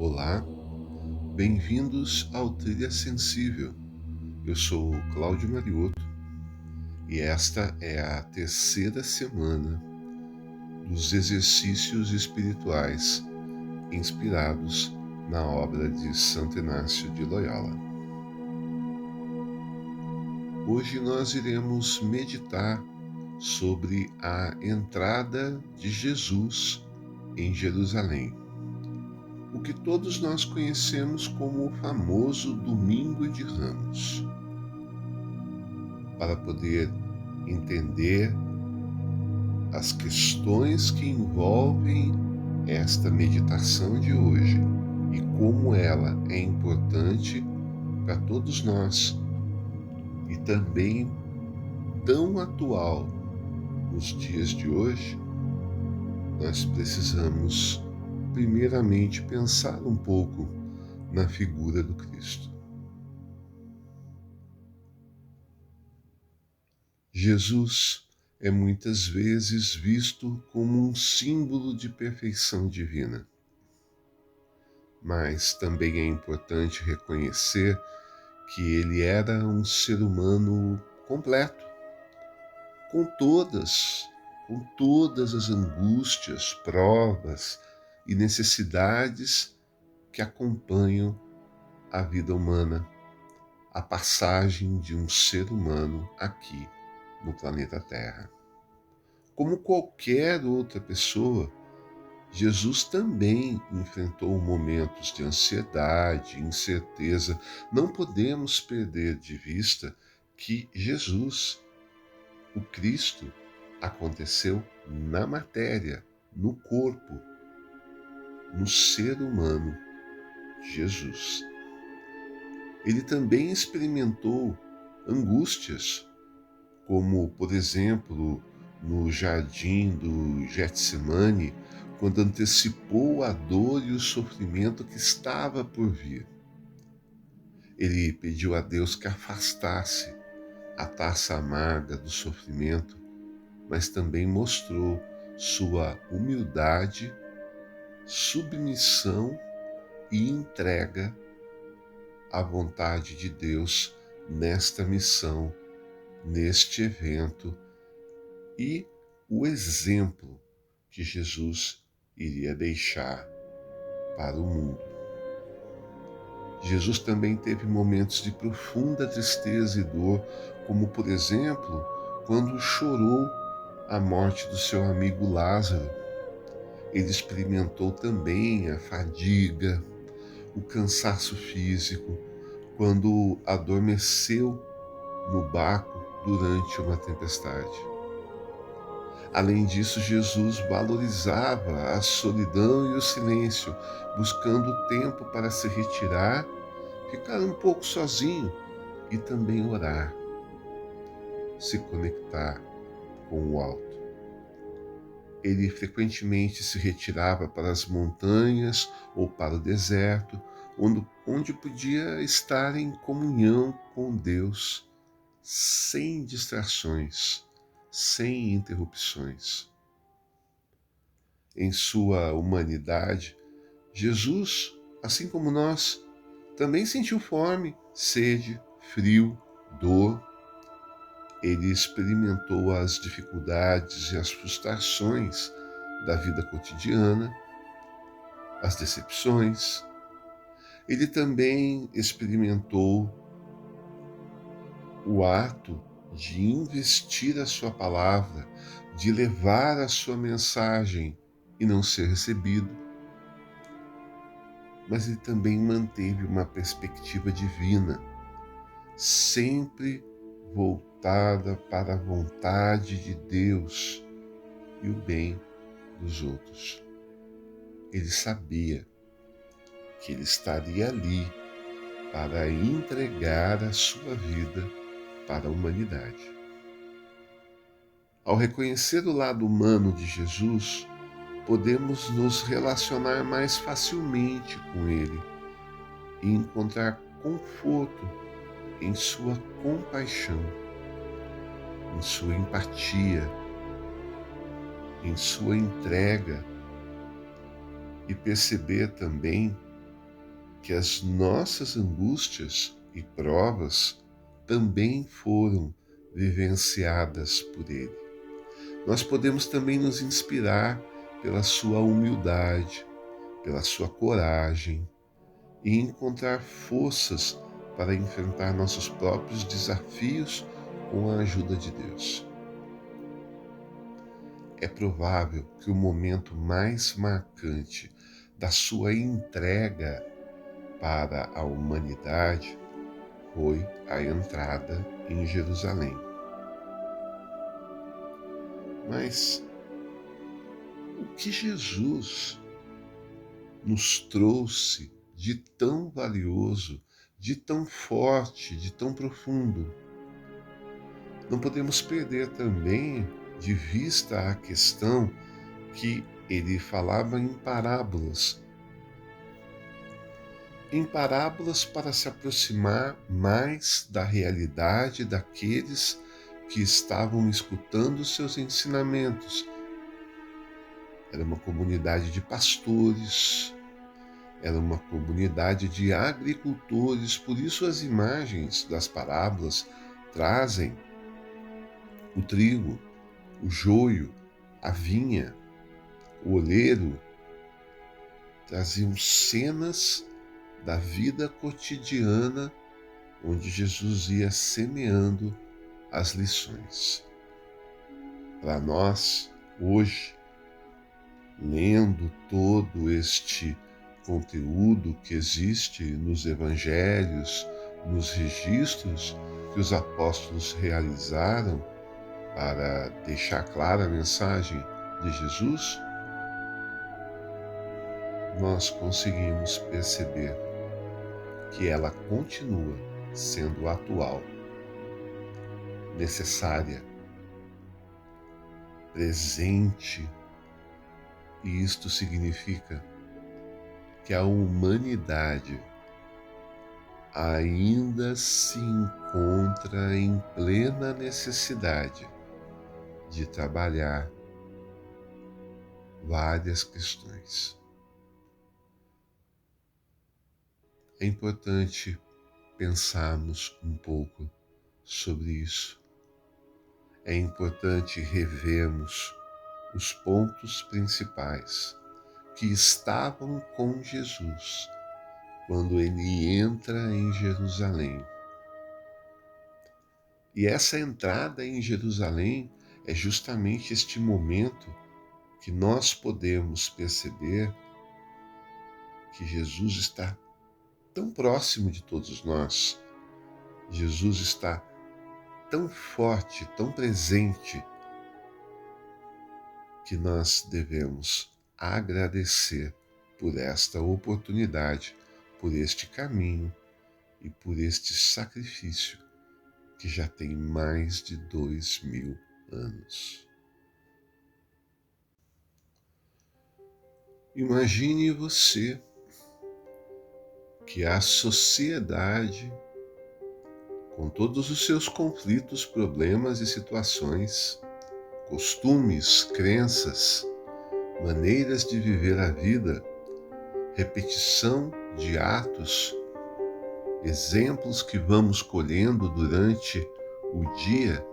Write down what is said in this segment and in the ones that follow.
Olá, bem-vindos ao Trilha Sensível. Eu sou o Cláudio Mariotto e esta é a terceira semana dos exercícios espirituais inspirados na obra de Santo Inácio de Loyola. Hoje nós iremos meditar sobre a entrada de Jesus em Jerusalém, o que todos nós conhecemos como o famoso Domingo de Ramos. Para poder entender as questões que envolvem esta meditação de hoje e como ela é importante para todos nós e também tão atual nos dias de hoje, nós precisamos primeiramente pensar um pouco na figura do Cristo. Jesus é muitas vezes visto como um símbolo de perfeição divina. Mas também é importante reconhecer que ele era um ser humano completo, com todas as angústias, provas e necessidades que acompanham a vida humana, a passagem de um ser humano aqui no planeta Terra. Como qualquer outra pessoa, Jesus também enfrentou momentos de ansiedade, incerteza. Não podemos perder de vista que Jesus, o Cristo, aconteceu na matéria, no corpo, no ser humano, Jesus. Ele também experimentou angústias, como, por exemplo, no jardim do Getsemane, quando antecipou a dor e o sofrimento que estava por vir. Ele pediu a Deus que afastasse a taça amarga do sofrimento, mas também mostrou sua humildade, submissão e entrega à vontade de Deus nesta missão, neste evento, e o exemplo que Jesus iria deixar para o mundo. Jesus também teve momentos de profunda tristeza e dor, como, por exemplo, quando chorou a morte do seu amigo Lázaro. Ele experimentou também a fadiga, o cansaço físico, quando adormeceu no barco durante uma tempestade. Além disso, Jesus valorizava a solidão e o silêncio, buscando tempo para se retirar, ficar um pouco sozinho e também orar, se conectar com o alto. Ele frequentemente se retirava para as montanhas ou para o deserto, onde podia estar em comunhão com Deus, sem distrações, sem interrupções. Em sua humanidade, Jesus, assim como nós, também sentiu fome, sede, frio, dor. Ele experimentou as dificuldades e as frustrações da vida cotidiana, as decepções. Ele também experimentou o ato de investir a sua palavra, de levar a sua mensagem e não ser recebido. Mas ele também manteve uma perspectiva divina, sempre voltada para a vontade de Deus e o bem dos outros. Ele sabia que ele estaria ali para entregar a sua vida para a humanidade. Ao reconhecer o lado humano de Jesus, podemos nos relacionar mais facilmente com ele e encontrar conforto em sua compaixão, em sua empatia, em sua entrega, e perceber também que as nossas angústias e provas também foram vivenciadas por Ele. Nós podemos também nos inspirar pela sua humildade, pela sua coragem e encontrar forças para enfrentar nossos próprios desafios com a ajuda de Deus. É provável que o momento mais marcante da sua entrega para a humanidade foi a entrada em Jerusalém. Mas o que Jesus nos trouxe de tão valioso, de tão forte, de tão profundo? Não podemos perder também de vista a questão que ele falava em parábolas para se aproximar mais da realidade daqueles que estavam escutando seus ensinamentos. Era uma comunidade de pastores, era uma comunidade de agricultores, por isso as imagens das parábolas trazem o trigo, o joio, a vinha, o oleiro, traziam cenas da vida cotidiana onde Jesus ia semeando as lições. Para nós, hoje, lendo todo este conteúdo que existe nos evangelhos, nos registros que os apóstolos realizaram para deixar clara a mensagem de Jesus, nós conseguimos perceber que ela continua sendo atual, necessária, presente, e isto significa que a humanidade ainda se encontra em plena necessidade de trabalhar várias questões. É importante pensarmos um pouco sobre isso. É importante revermos os pontos principais que estavam com Jesus quando ele entra em Jerusalém. E essa entrada em Jerusalém é justamente este momento que nós podemos perceber que Jesus está tão próximo de todos nós. Jesus está tão forte, tão presente, que nós devemos agradecer por esta oportunidade, por este caminho e por este sacrifício que já tem mais de 2000 anos. Imagine você que a sociedade, com todos os seus conflitos, problemas e situações, costumes, crenças, maneiras de viver a vida, repetição de atos, exemplos que vamos colhendo durante o dia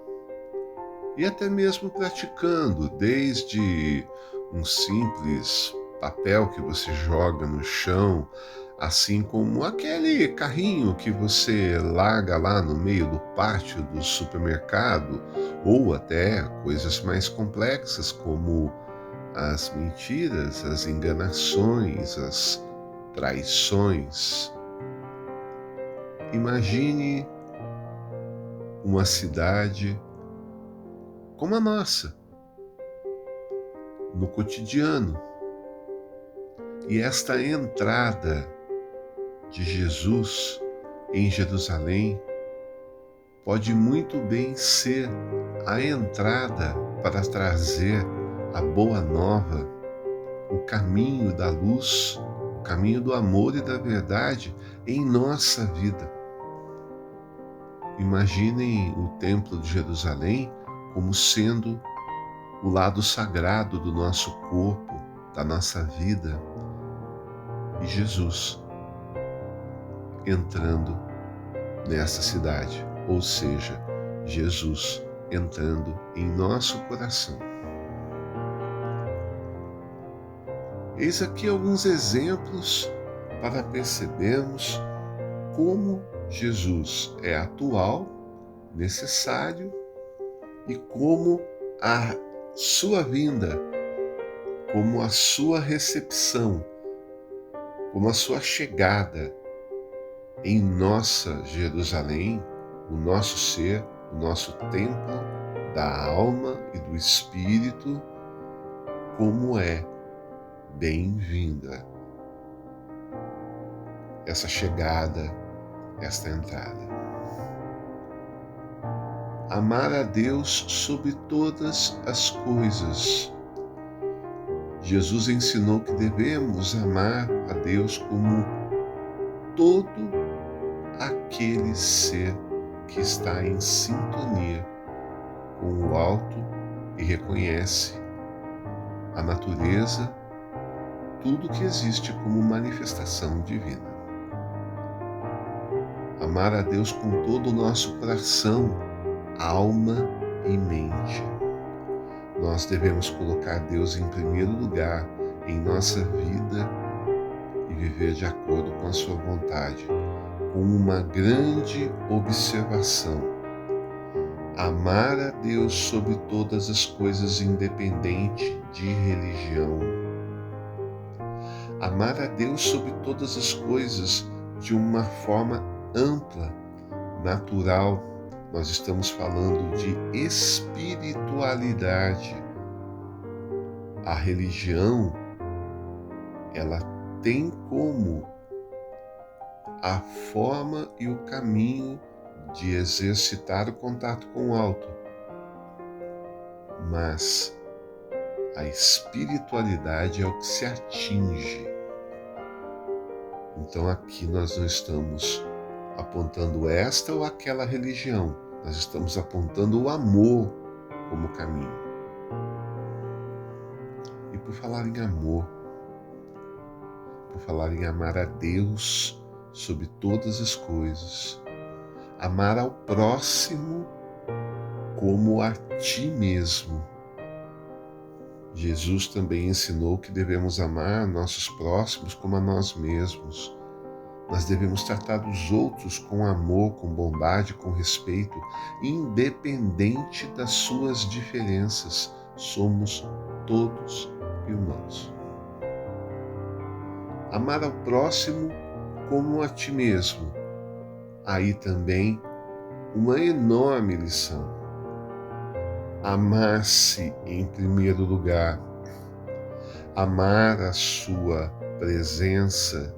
e até mesmo praticando, desde um simples papel que você joga no chão, assim como aquele carrinho que você larga lá no meio do pátio do supermercado, ou até coisas mais complexas como as mentiras, as enganações, as traições. Imagine uma cidade como a nossa, no cotidiano. E esta entrada de Jesus em Jerusalém pode muito bem ser a entrada para trazer a boa nova, o caminho da luz, o caminho do amor e da verdade em nossa vida. Imaginem o Templo de Jerusalém como sendo o lado sagrado do nosso corpo, da nossa vida. E Jesus entrando nessa cidade, ou seja, Jesus entrando em nosso coração. Eis aqui alguns exemplos para percebermos como Jesus é atual, necessário e como a sua vinda, como a sua recepção, como a sua chegada em nossa Jerusalém, o nosso ser, o nosso templo da alma e do espírito, como é bem-vinda essa chegada, esta entrada. Amar a Deus sobre todas as coisas. Jesus ensinou que devemos amar a Deus como todo aquele ser que está em sintonia com o alto e reconhece a natureza, tudo que existe como manifestação divina. Amar a Deus com todo o nosso coração, alma e mente. Nós devemos colocar Deus em primeiro lugar em nossa vida e viver de acordo com a sua vontade, com uma grande observação. Amar a Deus sobre todas as coisas, independente de religião. Amar a Deus sobre todas as coisas de uma forma ampla, natural. Nós estamos falando de espiritualidade. A religião, ela tem como a forma e o caminho de exercitar o contato com o alto. Mas a espiritualidade é o que se atinge. Então aqui nós não estamos apontando esta ou aquela religião, nós estamos apontando o amor como caminho. E por falar em amor, por falar em amar a Deus sobre todas as coisas, amar ao próximo como a ti mesmo. Jesus também ensinou que devemos amar nossos próximos como a nós mesmos. Nós devemos tratar os outros com amor, com bondade, com respeito, independente das suas diferenças. Somos todos irmãos. Amar ao próximo como a ti mesmo. Aí também uma enorme lição. Amar-se em primeiro lugar, amar a sua presença,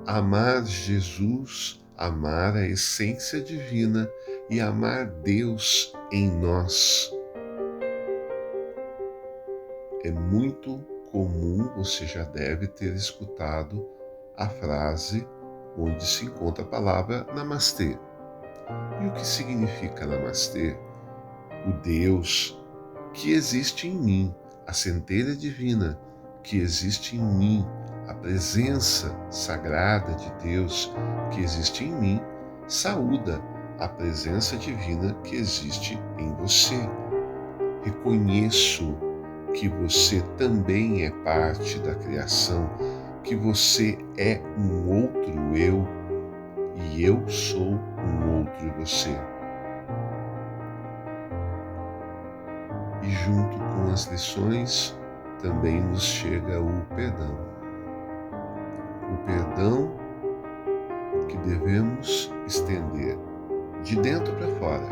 amar Jesus, amar a essência divina e amar Deus em nós. É muito comum, você já deve ter escutado a frase onde se encontra a palavra Namastê. E o que significa Namastê? O Deus que existe em mim, a centelha divina que existe em mim, a presença sagrada de Deus que existe em mim, saúda a presença divina que existe em você. Reconheço que você também é parte da criação, que você é um outro eu e eu sou um outro você. E junto com as lições também nos chega o perdão. O perdão que devemos estender de dentro para fora.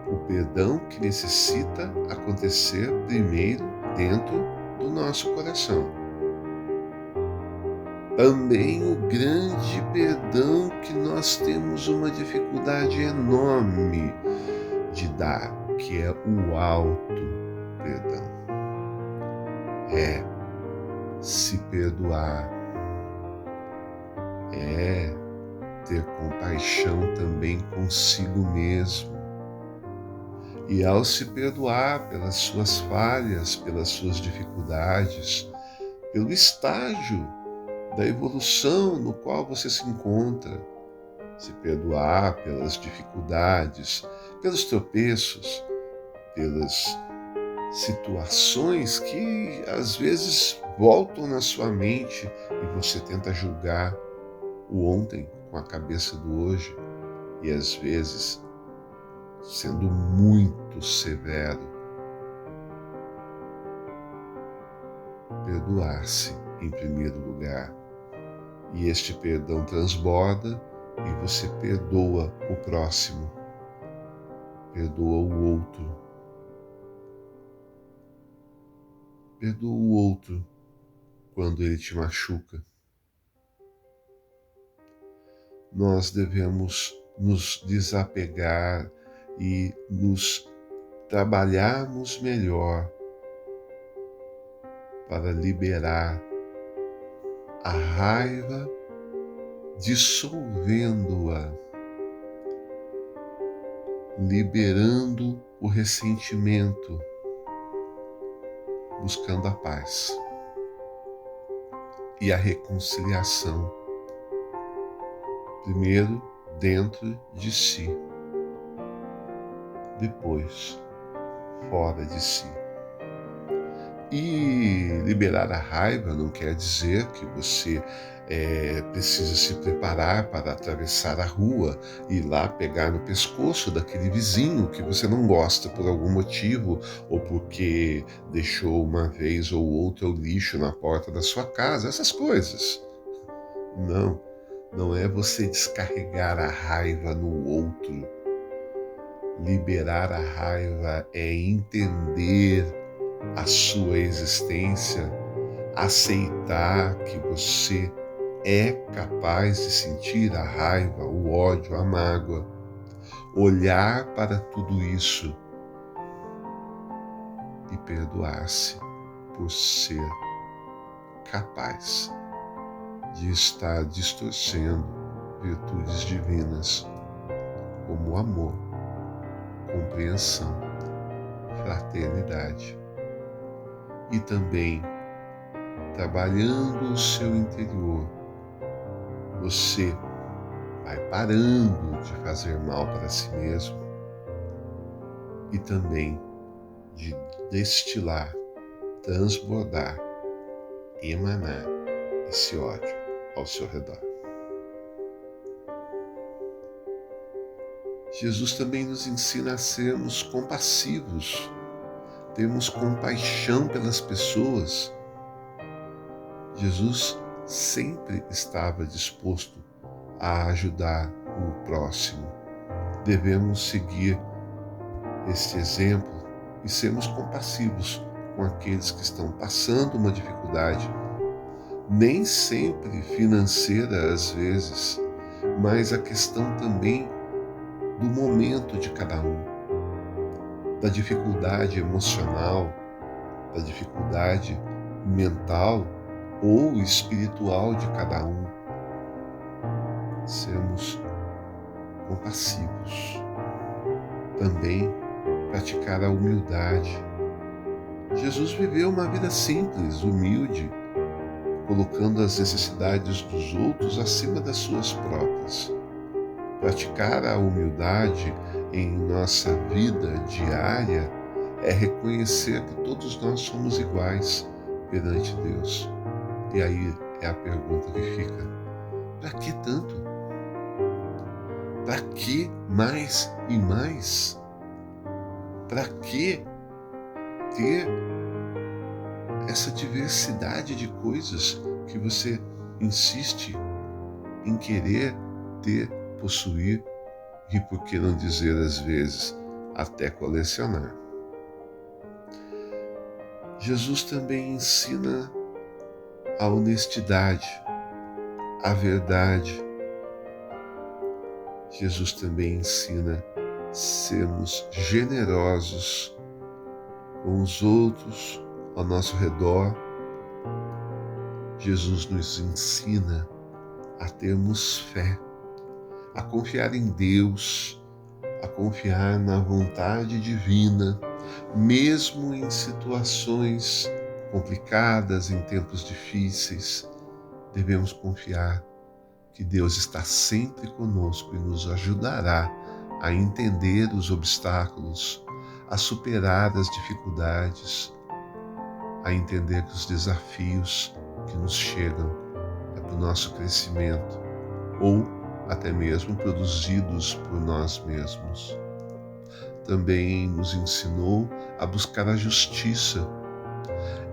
O perdão que necessita acontecer primeiro dentro do nosso coração. Também o grande perdão que nós temos uma dificuldade enorme de dar, que é o auto-perdão. É se perdoar, é ter compaixão também consigo mesmo. E ao se perdoar pelas suas falhas, pelas suas dificuldades, pelo estágio da evolução no qual você se encontra, se perdoar pelas dificuldades, pelos tropeços, pelas situações que às vezes voltam na sua mente e você tenta julgar o ontem com a cabeça do hoje e às vezes sendo muito severo. Perdoar-se em primeiro lugar. E este perdão transborda e você perdoa o próximo, perdoa o outro. Perdoa o outro quando ele te machuca. Nós devemos nos desapegar e nos trabalharmos melhor para liberar a raiva, dissolvendo-a, liberando o ressentimento, buscando a paz e a reconciliação. Primeiro dentro de si, depois fora de si. E liberar a raiva não quer dizer que você precisa se preparar para atravessar a rua e ir lá pegar no pescoço daquele vizinho que você não gosta por algum motivo ou porque deixou uma vez ou outra o lixo na porta da sua casa, essas coisas. Não é você descarregar a raiva no outro. Liberar a raiva é entender a sua existência, aceitar que você é capaz de sentir a raiva, o ódio, a mágoa, olhar para tudo isso e perdoar-se por ser capaz de estar distorcendo virtudes divinas como amor, compreensão, fraternidade. E também, trabalhando o seu interior, você vai parando de fazer mal para si mesmo e também de destilar, transbordar, emanar esse ódio ao seu redor. Jesus também nos ensina a sermos compassivos, termos compaixão pelas pessoas. Jesus sempre estava disposto a ajudar o próximo. Devemos seguir este exemplo e sermos compassivos com aqueles que estão passando uma dificuldade, nem sempre financeira às vezes, mas a questão também do momento de cada um, da dificuldade emocional, da dificuldade mental ou espiritual de cada um. Sermos compassivos. Também praticar a humildade. Jesus viveu uma vida simples, humilde, colocando as necessidades dos outros acima das suas próprias. Praticar a humildade em nossa vida diária é reconhecer que todos nós somos iguais perante Deus. E aí é a pergunta que fica: para que tanto? Para que mais e mais? Para que ter essa diversidade de coisas que você insiste em querer ter, possuir e, por que não dizer às vezes, até colecionar? Jesus também ensina a honestidade, a verdade. Jesus também ensina a sermos generosos com os outros ao nosso redor. Jesus nos ensina a termos fé, a confiar em Deus, a confiar na vontade divina, mesmo em situações complicadas, em tempos difíceis. devemos confiar que Deus está sempre conosco e nos ajudará a entender os obstáculos, a superar as dificuldades, a entender que os desafios que nos chegam é para o nosso crescimento ou até mesmo produzidos por nós mesmos. Também nos ensinou a buscar a justiça.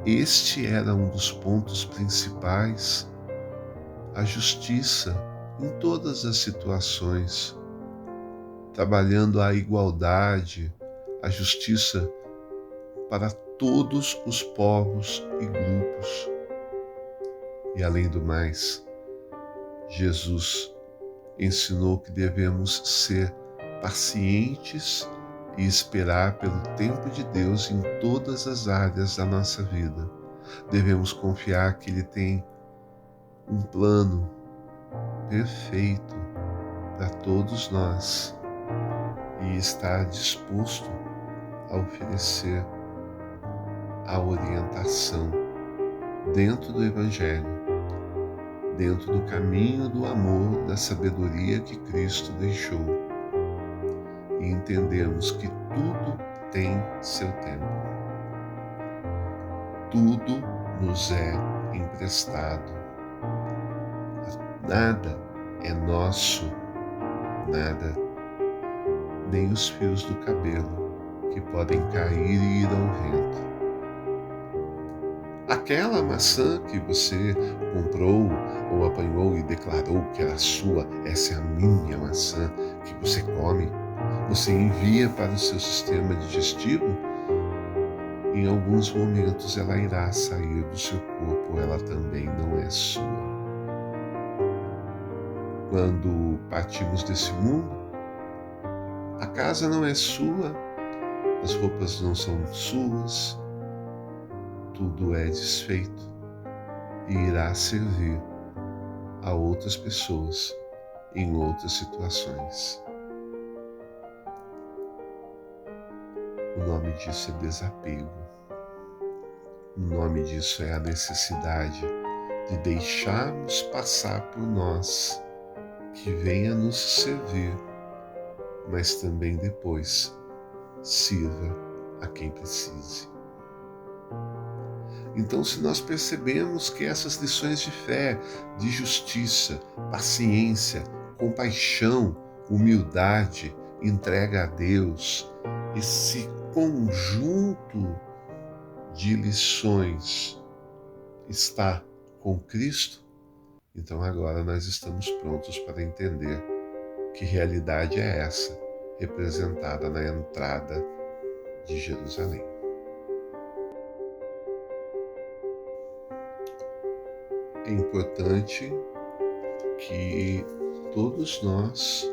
Este era um dos pontos principais, a justiça em todas as situações, trabalhando a igualdade, a justiça para todos os povos e grupos. E além do mais, Jesus ensinou que devemos ser pacientes e esperar pelo tempo de Deus em todas as áreas da nossa vida. Devemos confiar que Ele tem um plano perfeito para todos nós e está disposto a oferecer a orientação dentro do Evangelho, dentro do caminho do amor, da sabedoria que Cristo deixou. E entendemos que tudo tem seu tempo. Tudo nos é emprestado. Nada é nosso, nada, nem os fios do cabelo que podem cair e ir ao vento. Aquela maçã que você comprou ou apanhou e declarou que era sua, essa é a minha maçã que você come, você envia para o seu sistema digestivo, em alguns momentos ela irá sair do seu corpo, ela também não é sua. Quando partimos desse mundo, a casa não é sua, as roupas não são suas, tudo é desfeito e irá servir a outras pessoas em outras situações. O nome disso é desapego. O nome disso é a necessidade de deixarmos passar por nós, que venha nos servir, mas também depois sirva a quem precise. Então, se nós percebemos que essas lições de fé, de justiça, paciência, compaixão, humildade, entrega a Deus, esse conjunto de lições está com Cristo, então agora nós estamos prontos para entender que realidade é essa, representada na entrada de Jerusalém. É importante que todos nós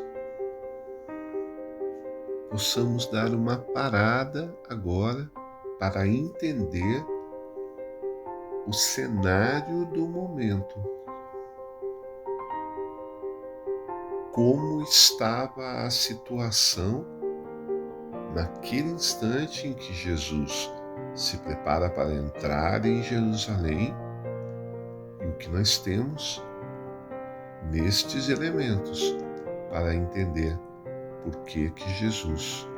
possamos dar uma parada agora para entender o cenário do momento. Como estava a situação naquele instante em que Jesus se prepara para entrar em Jerusalém, e o que nós temos nestes elementos para entender por que Jesus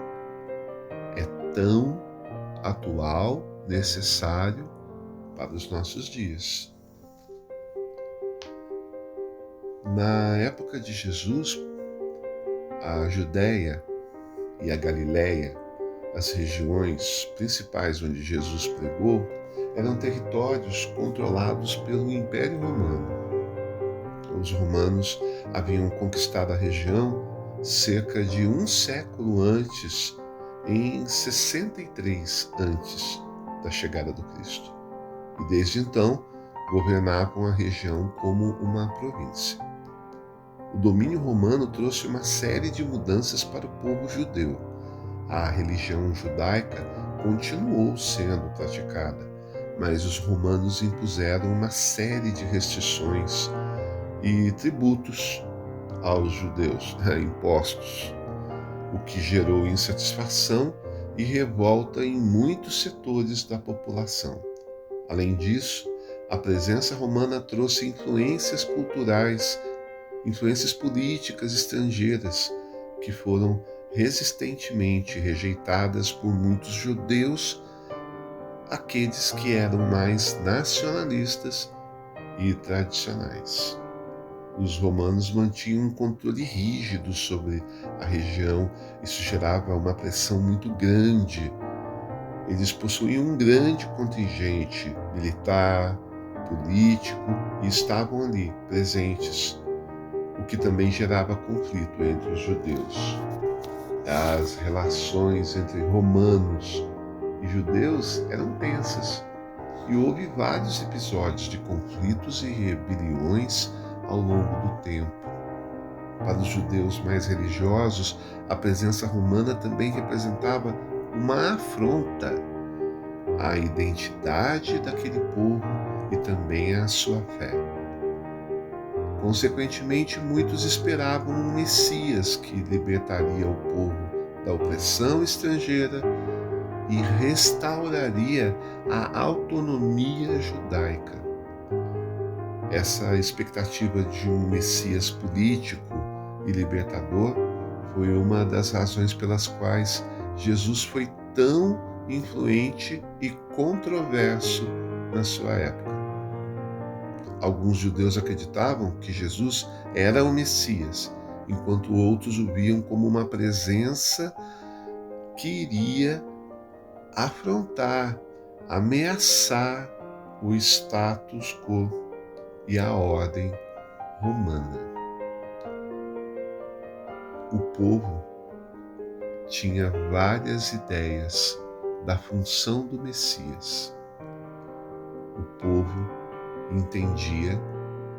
é tão atual, necessário para os nossos dias. Na época de Jesus, a Judéia e a Galiléia, as regiões principais onde Jesus pregou, eram territórios controlados pelo Império Romano. Os romanos haviam conquistado a região cerca de um século antes, em 63 antes da chegada do Cristo. E desde então governavam a região como uma província. O domínio romano trouxe uma série de mudanças para o povo judeu. A religião judaica continuou sendo praticada, mas os romanos impuseram uma série de restrições e tributos aos judeus, impostos, o que gerou insatisfação e revolta em muitos setores da população. Além disso, A presença romana trouxe influências culturais, influências políticas estrangeiras que foram resistentemente rejeitadas por muitos judeus, aqueles que eram mais nacionalistas e tradicionais. Os romanos mantinham um controle rígido sobre a região. Isso gerava uma pressão muito grande. Eles possuíam um grande contingente militar, político e estavam ali presentes, o que também gerava conflito entre os judeus. As relações entre romanos e judeus eram tensas e houve vários episódios de conflitos e rebeliões ao longo do tempo. Para os judeus mais religiosos, a presença romana também representava uma afronta à identidade daquele povo e também à sua fé. Consequentemente, muitos esperavam um Messias que libertaria o povo da opressão estrangeira e restauraria a autonomia judaica. Essa expectativa de um Messias político e libertador foi uma das razões pelas quais Jesus foi tão influente e controverso na sua época. Alguns judeus acreditavam que Jesus era o Messias, enquanto outros o viam como uma presença que iria afrontar, ameaçar o status quo e a ordem romana. O povo tinha várias ideias da função do Messias. O povo entendia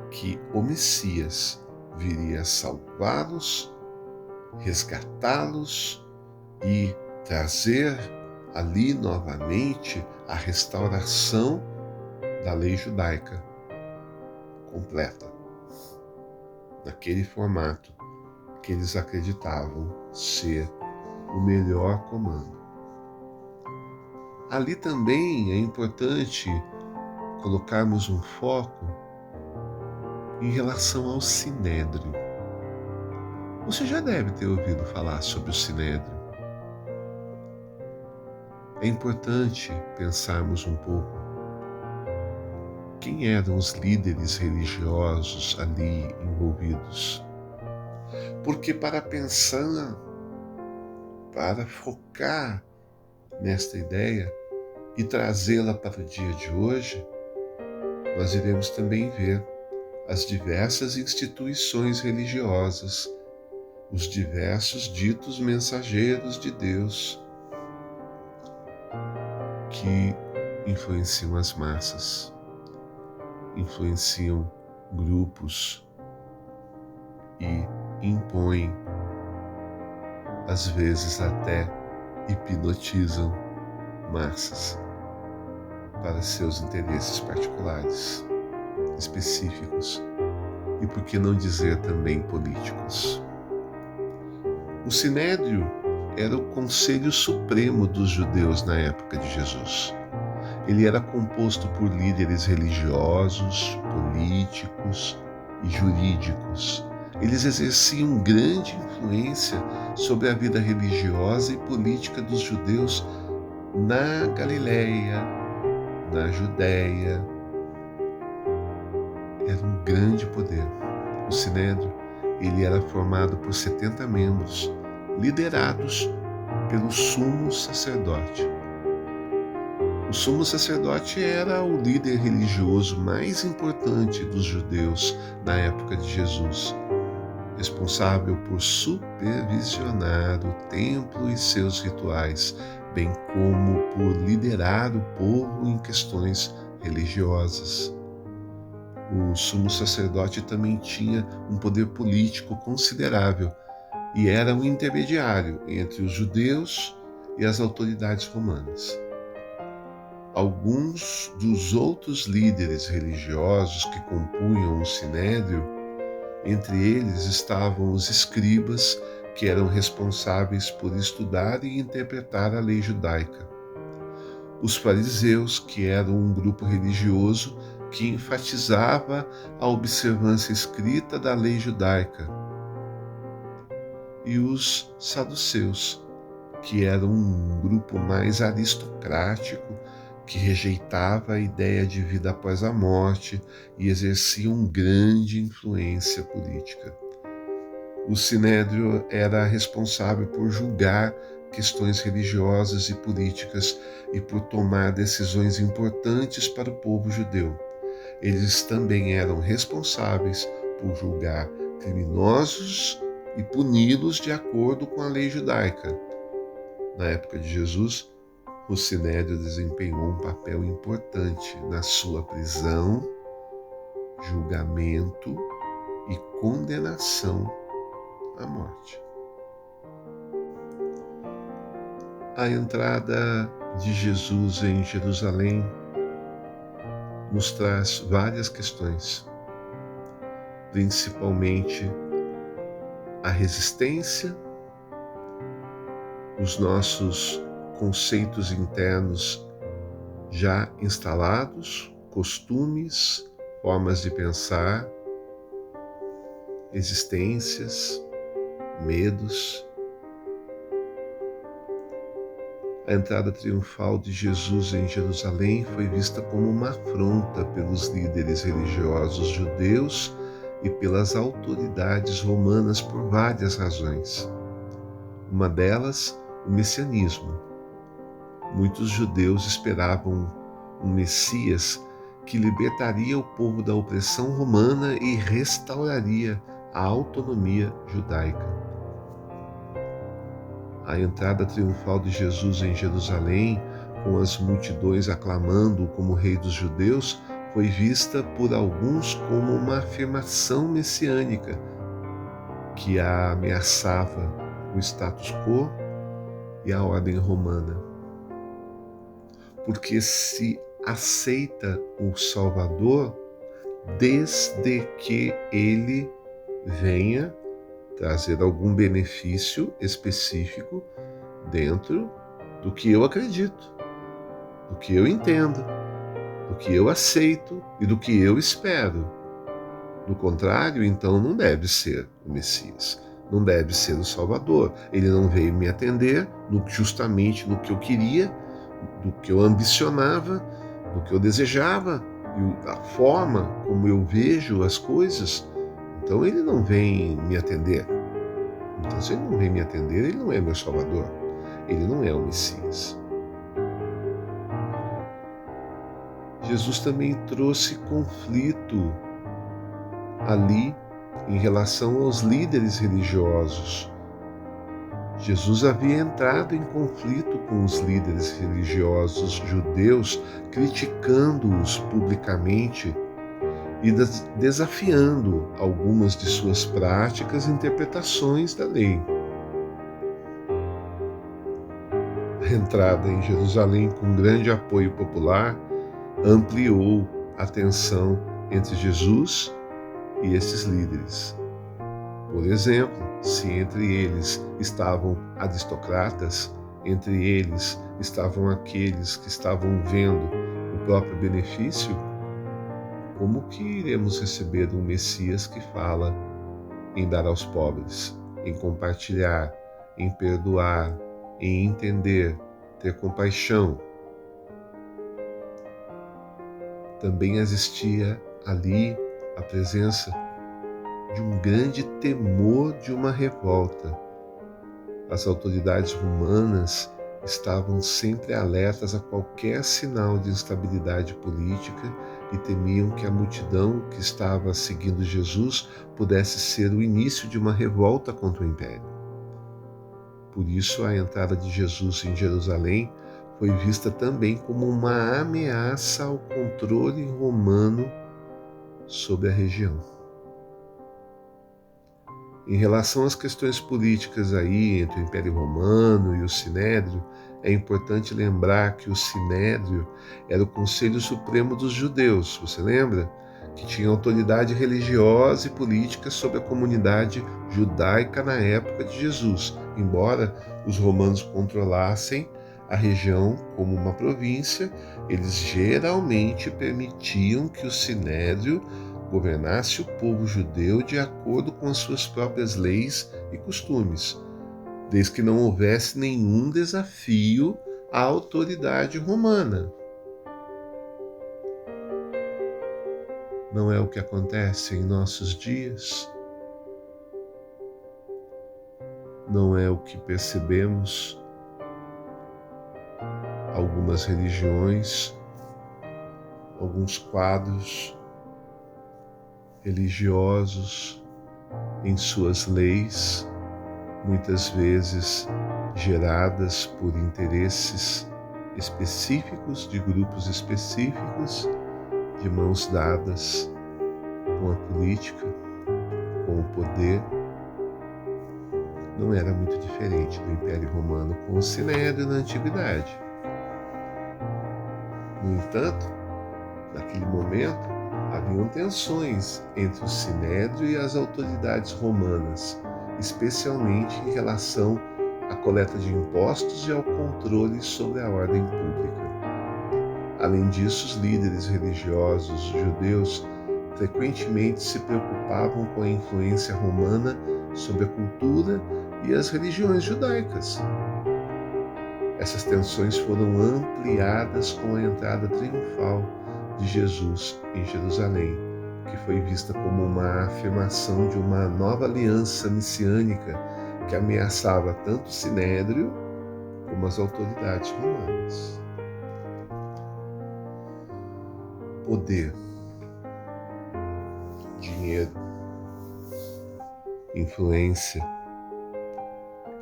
que o Messias viria salvá-los, resgatá-los e trazer ali novamente a restauração da lei judaica completa, naquele formato que eles acreditavam ser o melhor comando. Ali também é importante colocarmos um foco em relação ao Sinédrio. Você já deve ter ouvido falar sobre o Sinédrio. É importante pensarmos um pouco quem eram os líderes religiosos ali envolvidos. Porque para pensar, para focar nesta ideia e trazê-la para o dia de hoje, nós iremos também ver as diversas instituições religiosas, os diversos ditos mensageiros de Deus que influenciam as massas, influenciam grupos e impõem, às vezes até hipnotizam massas para seus interesses particulares, específicos e, por que não dizer, também políticos. O Sinédrio era o conselho supremo dos judeus na época de Jesus. Ele era composto por líderes religiosos, políticos e jurídicos. Eles exerciam grande influência sobre a vida religiosa e política dos judeus na Galileia, na Judéia. Era um grande poder. O Sinédrio, ele era formado por 70 membros, liderados pelo sumo sacerdote. O sumo sacerdote era o líder religioso mais importante dos judeus na época de Jesus, responsável por supervisionar o templo e seus rituais, bem como por liderar o povo em questões religiosas. O sumo sacerdote também tinha um poder político considerável e era um intermediário entre os judeus e as autoridades romanas. Alguns dos outros líderes religiosos que compunham o Sinédrio, entre eles estavam os escribas, que eram responsáveis por estudar e interpretar a lei judaica. Os fariseus, que eram um grupo religioso que enfatizava a observância escrita da lei judaica, e os saduceus, que eram um grupo mais aristocrático, que rejeitava a ideia de vida após a morte e exerciam grande influência política. O Sinédrio era responsável por julgar questões religiosas e políticas e por tomar decisões importantes para o povo judeu. Eles também eram responsáveis por julgar criminosos e puni-los de acordo com a lei judaica. Na época de Jesus, o Sinédrio desempenhou um papel importante na sua prisão, julgamento e condenação à morte. A entrada de Jesus em Jerusalém nos traz várias questões, principalmente a resistência, os nossos conceitos internos já instalados, costumes, formas de pensar, existências, medos. A entrada triunfal de Jesus em Jerusalém foi vista como uma afronta pelos líderes religiosos judeus e pelas autoridades romanas por várias razões. Uma delas, o messianismo. Muitos judeus esperavam um Messias que libertaria o povo da opressão romana e restauraria a autonomia judaica. A entrada triunfal de Jesus em Jerusalém, com as multidões aclamando-o como rei dos judeus, foi vista por alguns como uma afirmação messiânica que ameaçava o status quo e a ordem romana. Porque se aceita o Salvador desde que ele venha trazer algum benefício específico dentro do que eu acredito, do que eu entendo, do que eu aceito e do que eu espero. Do contrário, então não deve ser o Messias, não deve ser o Salvador. Ele não veio me atender justamente no que eu queria, do que eu ambicionava, do que eu desejava, e a forma como eu vejo as coisas. Então ele não vem me atender. Então se ele não vem me atender, ele não é meu Salvador. Ele não é o Messias. Jesus também trouxe conflito ali em relação aos líderes religiosos. Jesus havia entrado em conflito com os líderes religiosos judeus, criticando-os publicamente e desafiando algumas de suas práticas e interpretações da lei. A entrada em Jerusalém com grande apoio popular ampliou a tensão entre Jesus e esses líderes. Por exemplo, se entre eles estavam aristocratas, entre eles estavam aqueles que estavam vendo o próprio benefício, como que iremos receber um Messias que fala em dar aos pobres, em compartilhar, em perdoar, em entender, ter compaixão? Também existia ali a presença de um grande temor de uma revolta. As autoridades romanas estavam sempre alertas a qualquer sinal de instabilidade política e temiam que a multidão que estava seguindo Jesus pudesse ser o início de uma revolta contra o império. Por isso, a entrada de Jesus em Jerusalém foi vista também como uma ameaça ao controle romano sobre a região. Em relação às questões políticas aí entre o Império Romano e o Sinédrio, é importante lembrar que o Sinédrio era o Conselho Supremo dos Judeus, você lembra? Que tinha autoridade religiosa e política sobre a comunidade judaica na época de Jesus, embora os romanos controlassem a região como uma província, eles geralmente permitiam que o sinédrio governasse o povo judeu de acordo com as suas próprias leis e costumes, desde que não houvesse nenhum desafio à autoridade romana. Não é o que acontece em nossos dias? Não é o que percebemos? Algumas religiões, alguns quadros religiosos em suas leis, muitas vezes geradas por interesses específicos, de grupos específicos, de mãos dadas com a política, com o poder. Não era muito diferente do Império Romano com o Sinédrio na Antiguidade. No entanto, naquele momento, haviam tensões entre o Sinédrio e as autoridades romanas, especialmente em relação à coleta de impostos e ao controle sobre a ordem pública. Além disso, os líderes religiosos judeus frequentemente se preocupavam com a influência romana sobre a cultura e as religiões judaicas. Essas tensões foram ampliadas com a entrada triunfal de Jesus em Jerusalém, que foi vista como uma afirmação de uma nova aliança messiânica que ameaçava tanto o Sinédrio como as autoridades romanas. Poder, dinheiro, influência,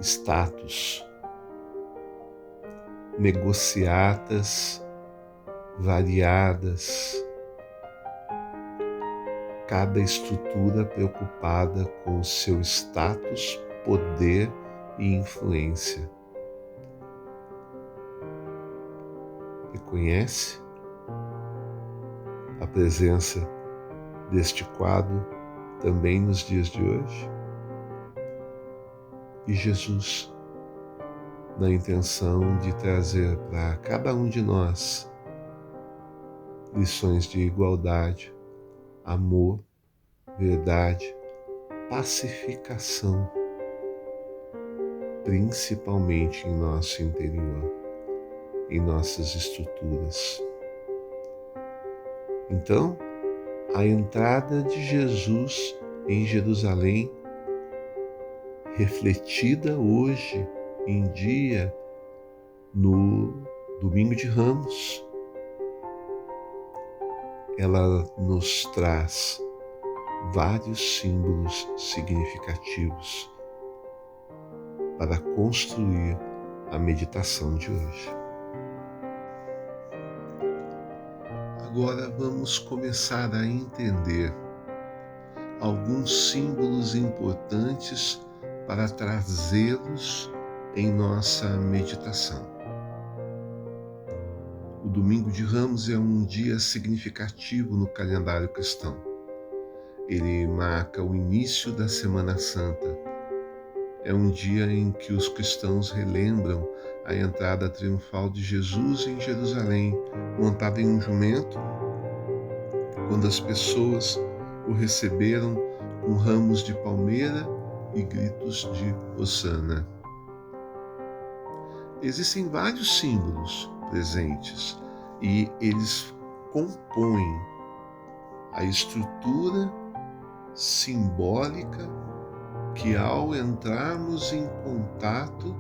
status, negociatas variadas, cada estrutura preocupada com o seu status, poder e influência. Reconhece a presença deste quadro também nos dias de hoje? E Jesus, na intenção de trazer para cada um de nós lições de igualdade, amor, verdade, pacificação, principalmente em nosso interior, em nossas estruturas. Então, a entrada de Jesus em Jerusalém, refletida hoje em dia no Domingo de Ramos, ela nos traz vários símbolos significativos para construir a meditação de hoje. Agora vamos começar a entender alguns símbolos importantes para trazê-los em nossa meditação. O Domingo de Ramos é um dia significativo no calendário cristão. Ele marca o início da Semana Santa. É um dia em que os cristãos relembram a entrada triunfal de Jesus em Jerusalém, montado em um jumento, quando as pessoas o receberam com ramos de palmeira e gritos de Hosana. Existem vários símbolos presentes e eles compõem a estrutura simbólica que, ao entrarmos em contato,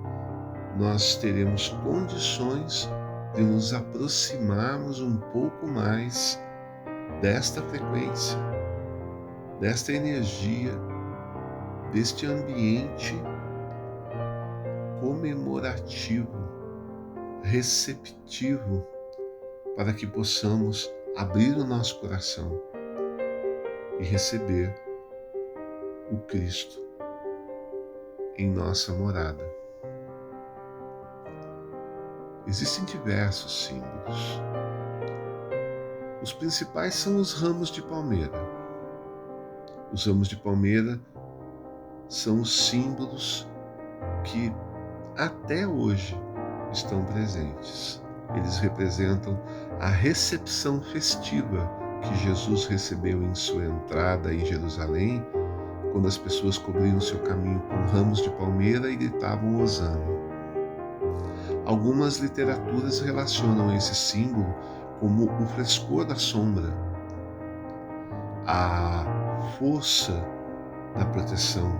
nós teremos condições de nos aproximarmos um pouco mais desta frequência, desta energia, deste ambiente comemorativo, receptivo, para que possamos abrir o nosso coração e receber o Cristo em nossa morada. Existem diversos símbolos. Os principais são os ramos de palmeira. Os ramos de palmeira são os símbolos que até hoje estão presentes. Eles representam a recepção festiva que Jesus recebeu em sua entrada em Jerusalém, quando as pessoas cobriam seu caminho com ramos de palmeira e gritavam hosana. Algumas literaturas relacionam esse símbolo como o frescor da sombra, a força da proteção.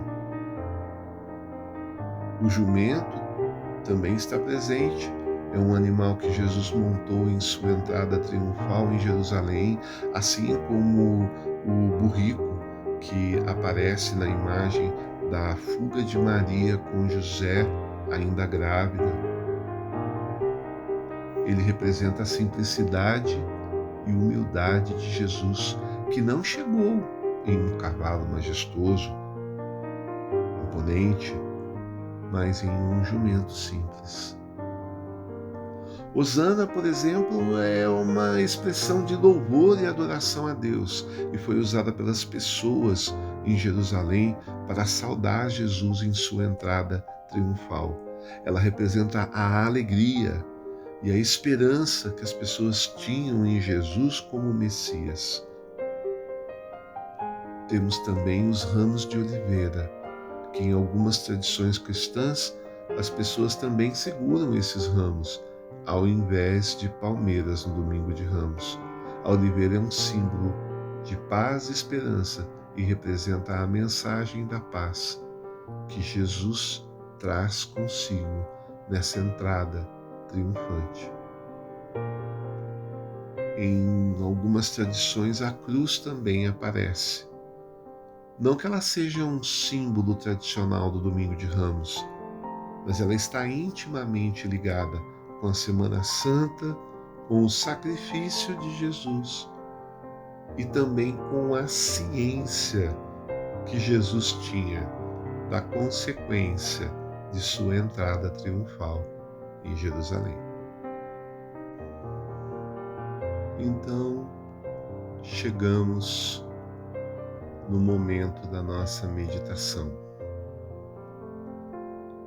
O jumento também está presente. É um animal que Jesus montou em sua entrada triunfal em Jerusalém, assim como o burrico que aparece na imagem da fuga de Maria com José, ainda grávida. Ele representa a simplicidade e humildade de Jesus, que não chegou em um cavalo majestoso, imponente, mas em um jumento simples. Hosana, por exemplo, é uma expressão de louvor e adoração a Deus e foi usada pelas pessoas em Jerusalém para saudar Jesus em sua entrada triunfal. Ela representa a alegria e a esperança que as pessoas tinham em Jesus como Messias. Temos também os ramos de oliveira, que em algumas tradições cristãs as pessoas também seguram esses ramos, ao invés de palmeiras no domingo de Ramos. A oliveira é um símbolo de paz e esperança e representa a mensagem da paz que Jesus traz consigo nessa entrada triunfante. Em algumas tradições, a cruz também aparece. Não que ela seja um símbolo tradicional do Domingo de Ramos, mas ela está intimamente ligada com a Semana Santa, com o sacrifício de Jesus e também com a ciência que Jesus tinha da consequência de sua entrada triunfal em Jerusalém. Então, chegamos no momento da nossa meditação.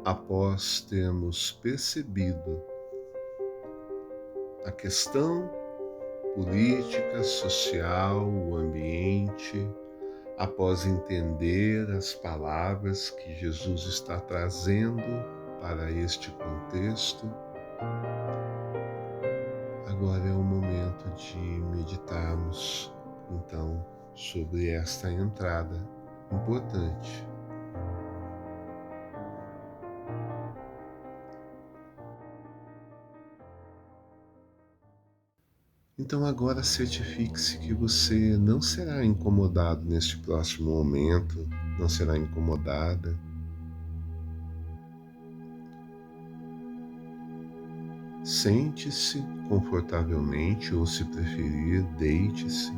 Após termos percebido a questão política, social, o ambiente, após entender as palavras que Jesus está trazendo para este contexto, agora é o momento de meditarmos, então, sobre esta entrada importante. Então agora certifique-se que você não será incomodado neste próximo momento, não será incomodada. Sente-se confortavelmente ou, se preferir, deite-se.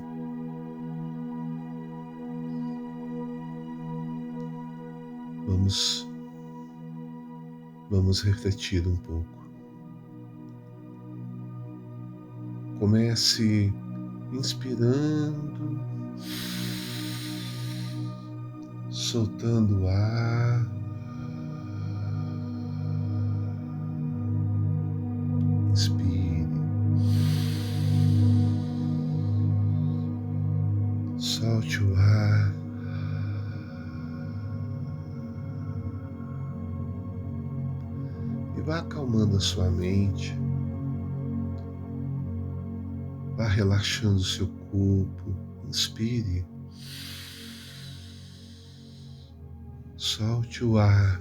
Vamos refletir um pouco. Comece inspirando, soltando o ar. Inspire, solte o ar. E vá acalmando a sua mente. Vá relaxando o seu corpo. Inspire. Solte o ar.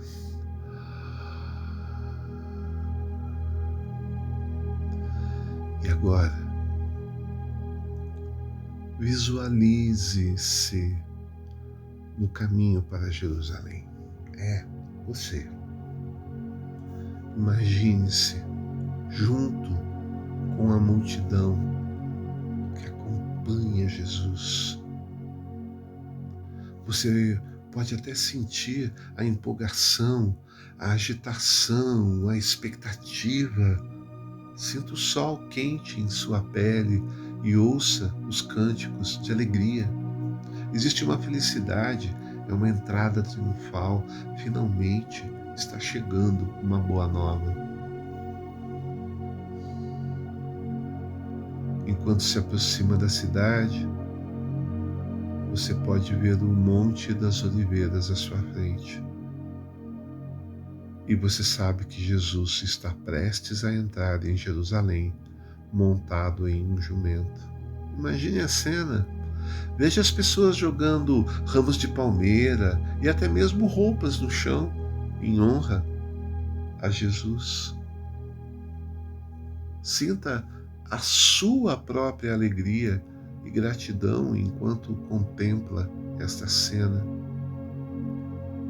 E agora, visualize-se no caminho para Jerusalém. É você. Imagine-se junto com a multidão que acompanha Jesus. Você pode até sentir a empolgação, a agitação, a expectativa. Sinta o sol quente em sua pele e ouça os cânticos de alegria. Existe uma felicidade, é uma entrada triunfal. Finalmente está chegando uma boa nova. Quando se aproxima da cidade, você pode ver o Monte das Oliveiras à sua frente. E você sabe que Jesus está prestes a entrar em Jerusalém, montado em um jumento. Imagine a cena. Veja as pessoas jogando ramos de palmeira e até mesmo roupas no chão em honra a Jesus. Sinta a sua própria alegria e gratidão enquanto contempla esta cena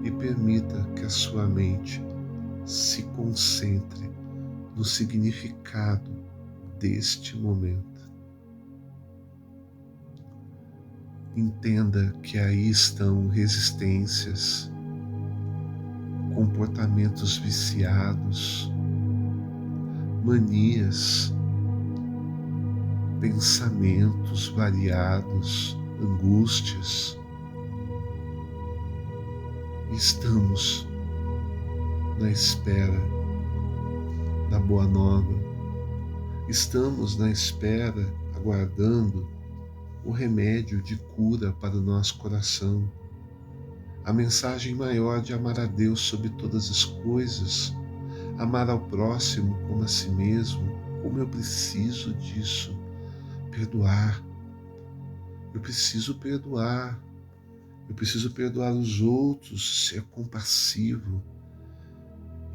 e permita que a sua mente se concentre no significado deste momento. Entenda que aí estão resistências, comportamentos viciados, manias, pensamentos variados, angústias. Estamos na espera da boa nova. Estamos na espera, aguardando o remédio de cura para o nosso coração. A mensagem maior de amar a Deus sobre todas as coisas, amar ao próximo como a si mesmo. Como eu preciso disso. Perdoar. Eu preciso perdoar. Eu preciso perdoar os outros, ser compassivo.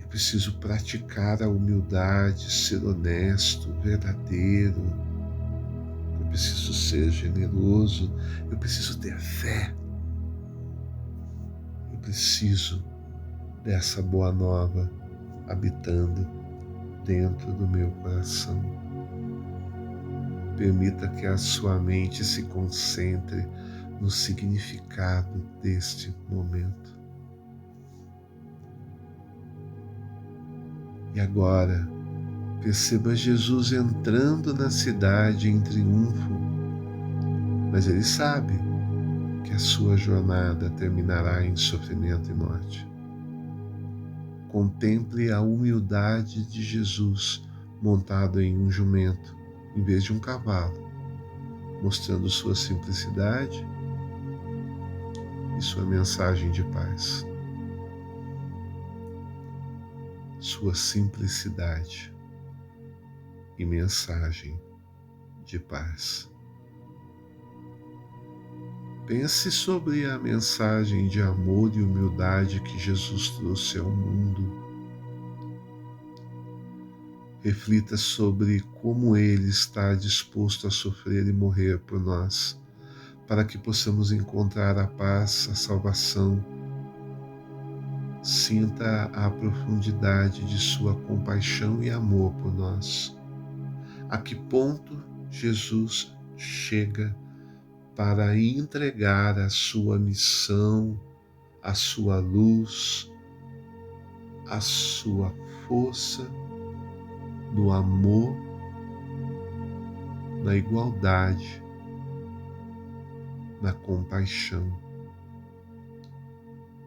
Eu preciso praticar a humildade, ser honesto, verdadeiro. Eu preciso ser generoso. Eu preciso ter fé. Eu preciso dessa boa nova habitando dentro do meu coração. Permita que a sua mente se concentre no significado deste momento. E agora, perceba Jesus entrando na cidade em triunfo, mas ele sabe que a sua jornada terminará em sofrimento e morte. Contemple a humildade de Jesus montado em um jumento, em vez de um cavalo, mostrando sua simplicidade e sua mensagem de paz. Sua simplicidade e mensagem de paz. Pense sobre a mensagem de amor e humildade que Jesus trouxe ao mundo. Reflita sobre como Ele está disposto a sofrer e morrer por nós, para que possamos encontrar a paz, a salvação. Sinta a profundidade de sua compaixão e amor por nós. A que ponto Jesus chega para entregar a sua missão, a sua luz, a sua força no amor, na igualdade, na compaixão.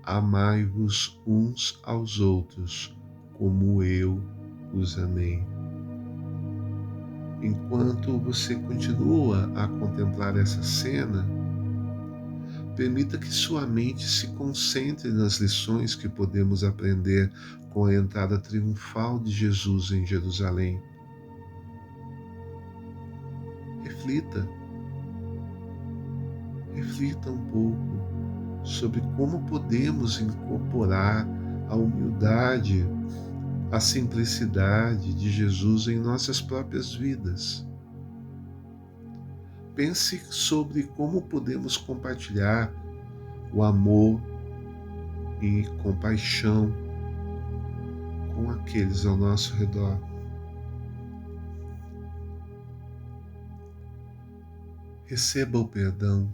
Amai-vos uns aos outros, como eu os amei. Enquanto você continua a contemplar essa cena, permita que sua mente se concentre nas lições que podemos aprender com a entrada triunfal de Jesus em Jerusalém. Reflita um pouco sobre como podemos incorporar a humildade, a simplicidade de Jesus em nossas próprias vidas. Pense sobre como podemos compartilhar o amor e compaixão com aqueles ao nosso redor. Receba o perdão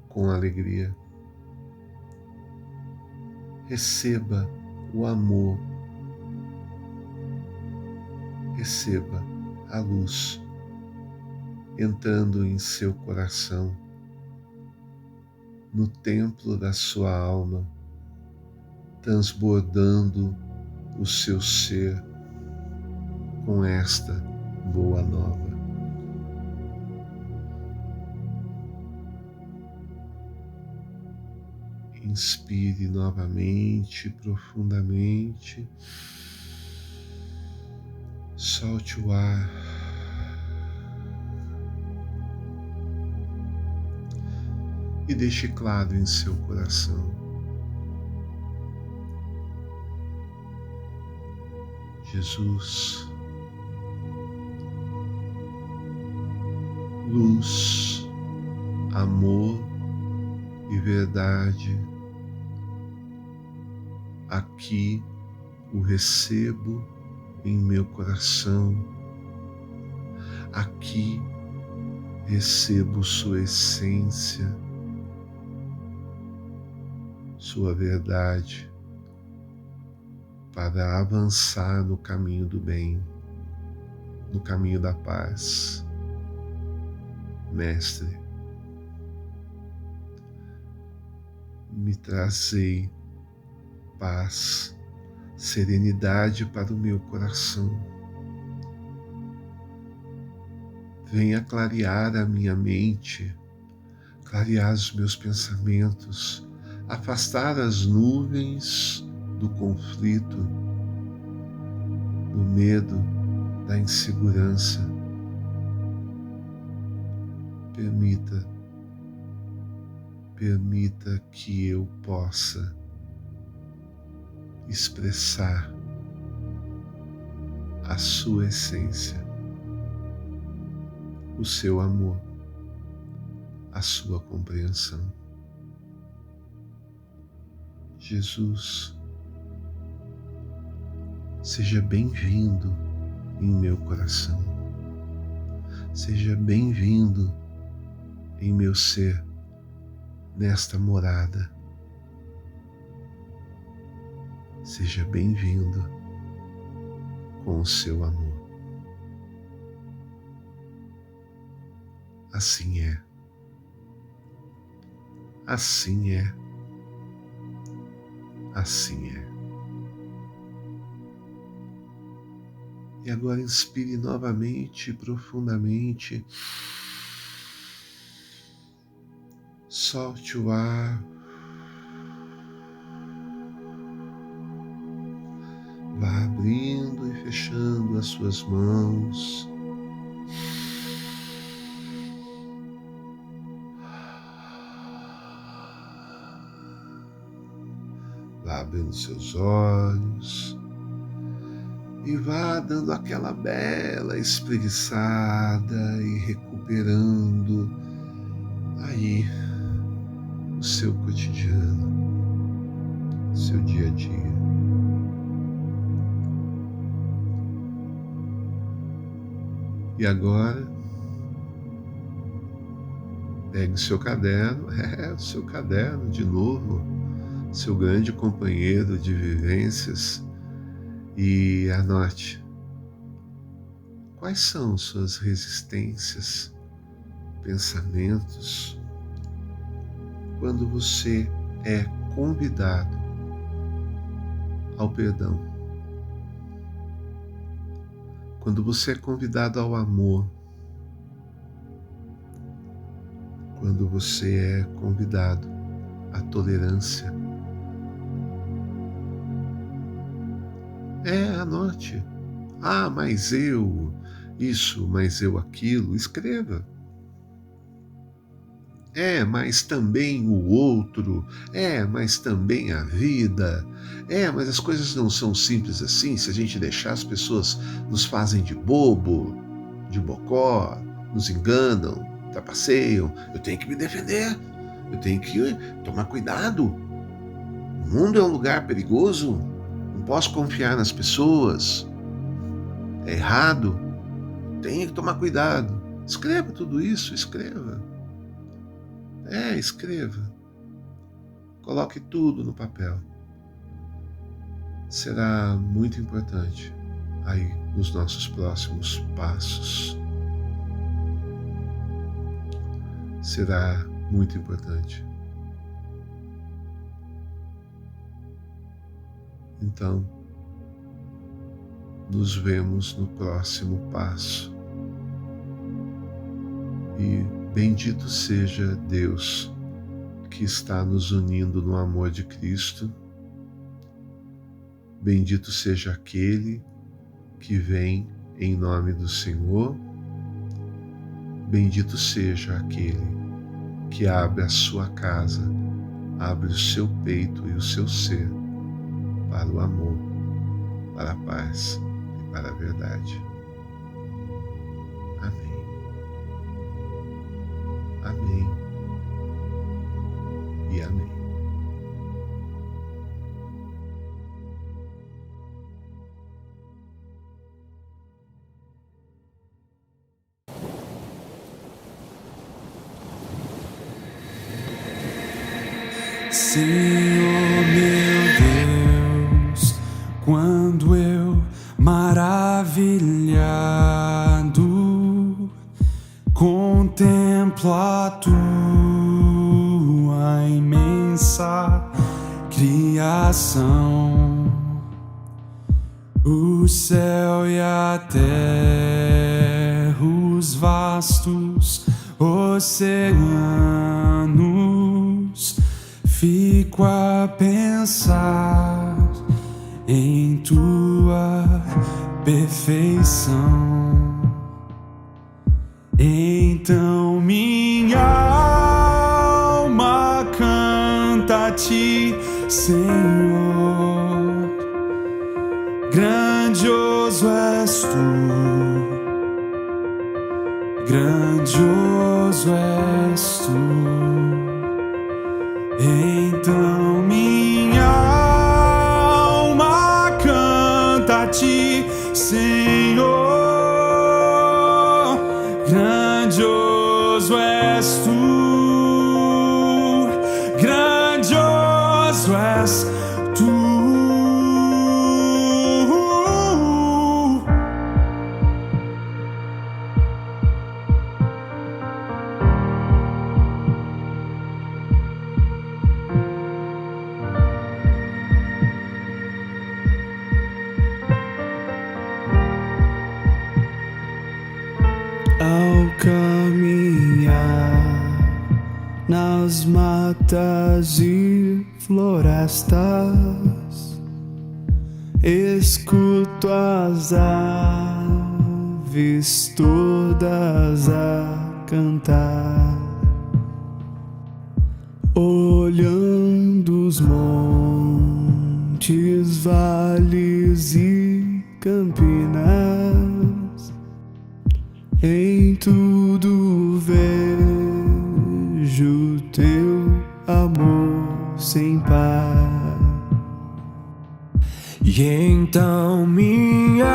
com alegria. Receba o amor. Receba a luz entrando em seu coração, no templo da sua alma, transbordando o seu ser com esta boa nova. Inspire novamente, profundamente. Solte o ar. E deixe claro em seu coração: Jesus, luz, amor e verdade, aqui o recebo em meu coração, aqui recebo sua essência, sua verdade, para avançar no caminho do bem, no caminho da paz. Mestre, me trazei paz, serenidade para o meu coração. Venha clarear a minha mente, clarear os meus pensamentos, afastar as nuvens do conflito, do medo, da insegurança. Permita que eu possa expressar a sua essência, o seu amor, a sua compreensão. Jesus, seja bem-vindo em meu coração. Seja bem-vindo em meu ser, nesta morada. Seja bem-vindo com o seu amor. Assim é. Assim é. Assim é. E agora inspire novamente, profundamente. Solte o ar. Vá abrindo e fechando as suas mãos. Vá abrindo seus olhos. E vá dando aquela bela espreguiçada e recuperando aí o seu cotidiano, o seu dia a dia. E agora, pegue o seu caderno, o seu caderno de novo, seu grande companheiro de vivências, e anote quais são suas resistências, pensamentos, quando você é convidado ao perdão, quando você é convidado ao amor, quando você é convidado à tolerância. Anote. Mas eu isso, mas eu aquilo. Escreva. Mas também o outro. Mas também a vida. Mas as coisas não são simples assim. Se a gente deixar, as pessoas nos fazem de bobo, de bocó, nos enganam, trapaceiam. Eu tenho que me defender. Eu tenho que tomar cuidado. O mundo é um lugar perigoso. Não posso confiar nas pessoas. É errado. Tenho que tomar cuidado. Escreva tudo isso, escreva. Escreva. Coloque tudo no papel. Será muito importante aí nos nossos próximos passos. Será muito importante. Então, nos vemos no próximo passo. E bendito seja Deus que está nos unindo no amor de Cristo. Bendito seja aquele que vem em nome do Senhor. Bendito seja aquele que abre a sua casa, abre o seu peito e o seu ser para o amor, para a paz e para a verdade. Amém. Amém e amém. Senhor meu Deus, quando eu maravilhado contemplo a tua imensa criação, o céu e a terra, os vastos oceanos, fico a pensar em tua perfeição. Então minha alma canta a ti, Senhor. Grandioso és tu, grandioso és tu. Então minha alma canta a ti, Senhor. Grandioso és tu, grandioso és tu. Ao caminhar nas matas e florestas, escuto as aves todas a cantar, olhando os montes, vales e campinas. Em tudo vejo teu amor sem par. E então minha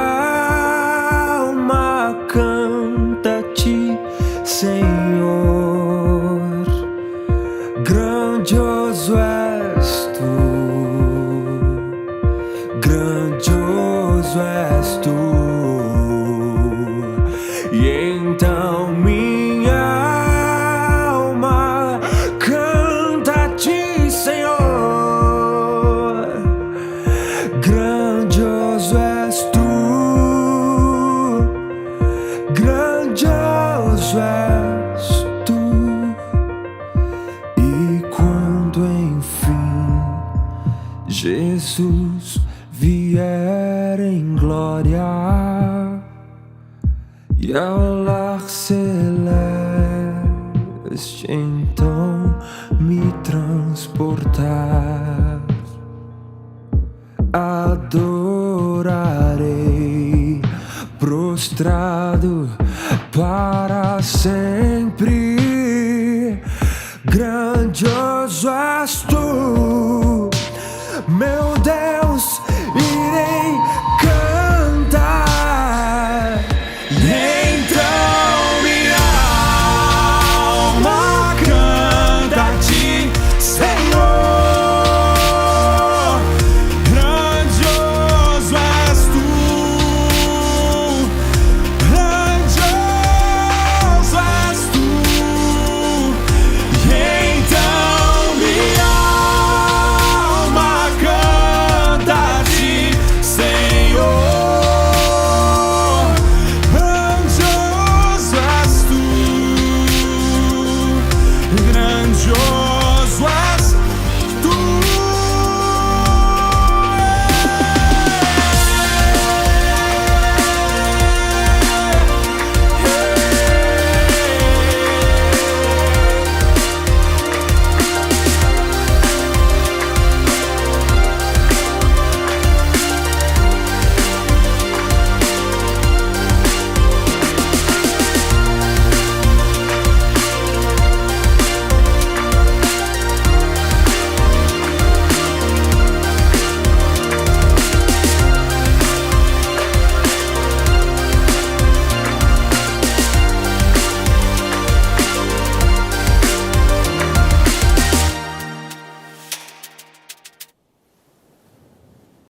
alma canta a ti, Senhor. Grandioso és tu, grandioso és tu. E então minha alma canta a ti, Senhor. Grandioso és tu, grandioso és tu. E quando enfim Jesus vier em glória e ao lar celeste então me transportar, adorarei prostrado para sempre. Grandioso és tu,